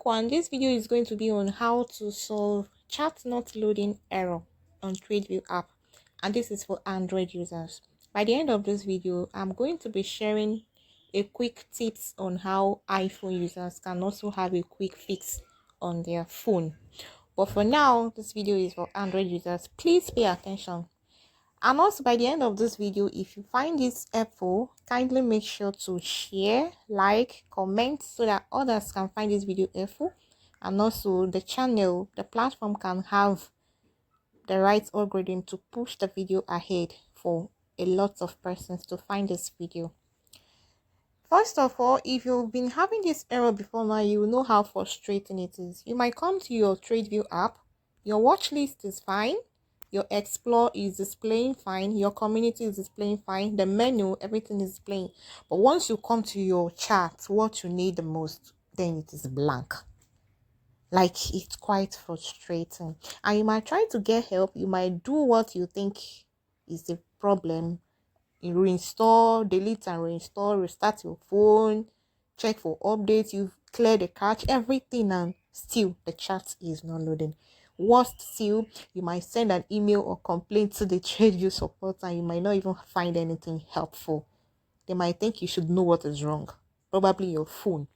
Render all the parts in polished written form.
quick one. This video is going to be on how to solve chat not loading error on TradeView app, and this is for Android users. By the end of this video, I'm going to be sharing a quick tips on how iPhone users can also have a quick fix on their phone. But for now, this video is for Android users. Please pay attention. And also, by the end of this video, if you find this helpful, kindly make sure to share, like, comment so that others can find this video helpful. And also the channel, the platform can have the right algorithm to push the video ahead for a lot of persons to find this video. First of all, if you've been having this error before now, you will know how frustrating it is. You might come to your TradeView app, your watch list is fine, your explore is displaying fine, your community is displaying fine, the menu, everything is displaying. But once you come to your chart, what you need the most, then it is blank. Like, it's quite frustrating. And you might try to get help. You might do what you think is the problem. You reinstall, delete and reinstall, restart your phone, check for updates, you've cleared the cache, everything, and still the chat is not loading. Worst still, you might send an email or complaint to the TradeView support and you might not even find anything helpful. They might think you should know what is wrong, probably your phone.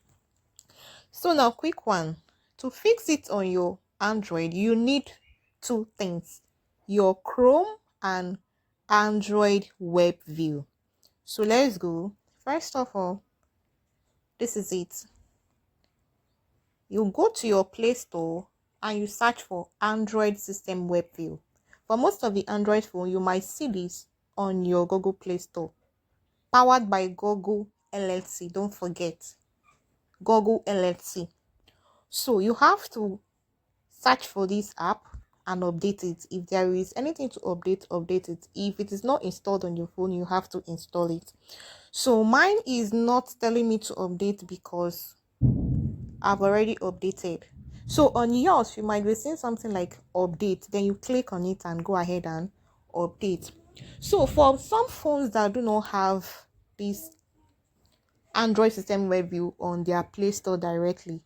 So now, quick one. To fix it on your Android, you need two things: your Chrome and Android web view. So let's go. First of all, this is it. You go to your Play Store and you search for Android System Web View. For most of the Android phone, you might see this on your Google Play Store. Powered by Google LLC. Don't forget, Google LLC. So you have to search for this app and update it. If there is anything to update, update it. If it is not installed on your phone, you have to install it. So mine is not telling me to update because I've already updated. So on yours, you might be seeing something like update, then you click on it and go ahead and update. So for some phones that do not have this Android System Web View on their Play Store directly,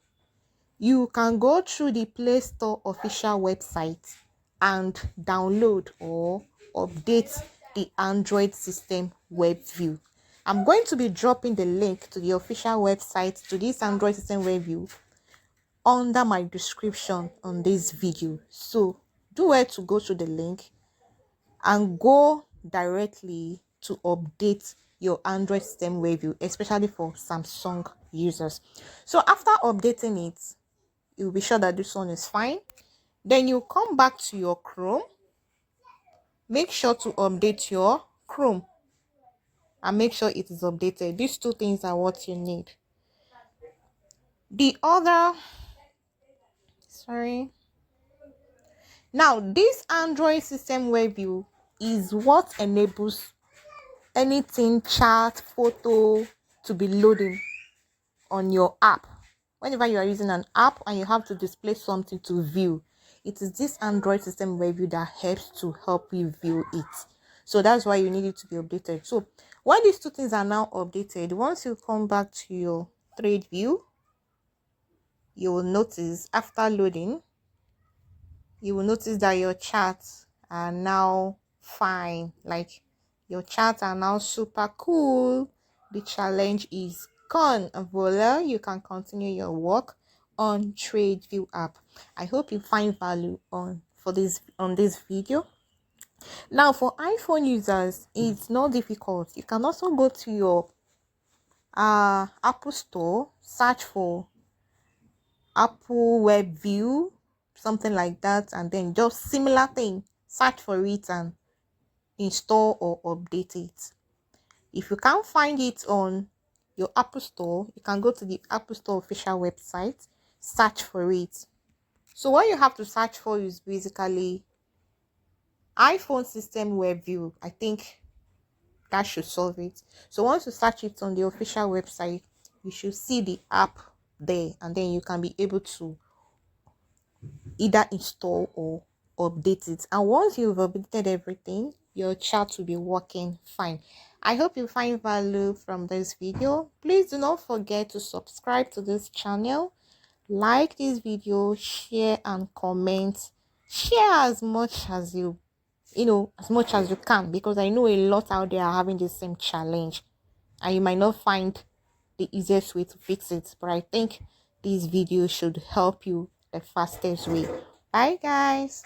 you can go through the Play Store official website and download or update the Android System Web View. I'm going to be dropping the link to the official website to this Android System Web View under my description on this video. So do well to go to the link and go directly to update your Android System Web View, especially for Samsung users. So after updating it, you'll be sure that this one is fine. Then you come back to your Chrome. Make sure to update your Chrome and make sure it is updated. These two things are what you need. Now this Android System Web View is what enables anything chat, photo to be loading on your app. Whenever you are using an app and you have to display something to view, it is this Android System Web View that helps to help you view it. So that's why you need it to be updated. So when these two things are now updated, once you come back to your TradeView, you will notice after loading, you will notice that your chats are now fine. Like, your chats are now super cool. The challenge is gone. Voila, you can continue your work on TradeView app. I hope you find value on this video. Now for iPhone users, it's not difficult. You can also go to your Apple Store, search for Apple Web View, something like that, and then just similar thing, search for it and install or update it. If you can't find it on your Apple Store, you can go to the Apple Store official website, search for it. So what you have to search for is basically iPhone System Web View. I think that should solve it. So once you search it on the official website, you should see the app there, and then you can be able to either install or update it. And once you've updated everything, your chat will be working fine. I hope you find value from this video. Please do not forget to subscribe to this channel, like this video, share and comment. Share as much as as much as you can, because I know a lot out there are having the same challenge and you might not find the easiest way to fix it, but I think this video should help you the fastest way. Bye guys.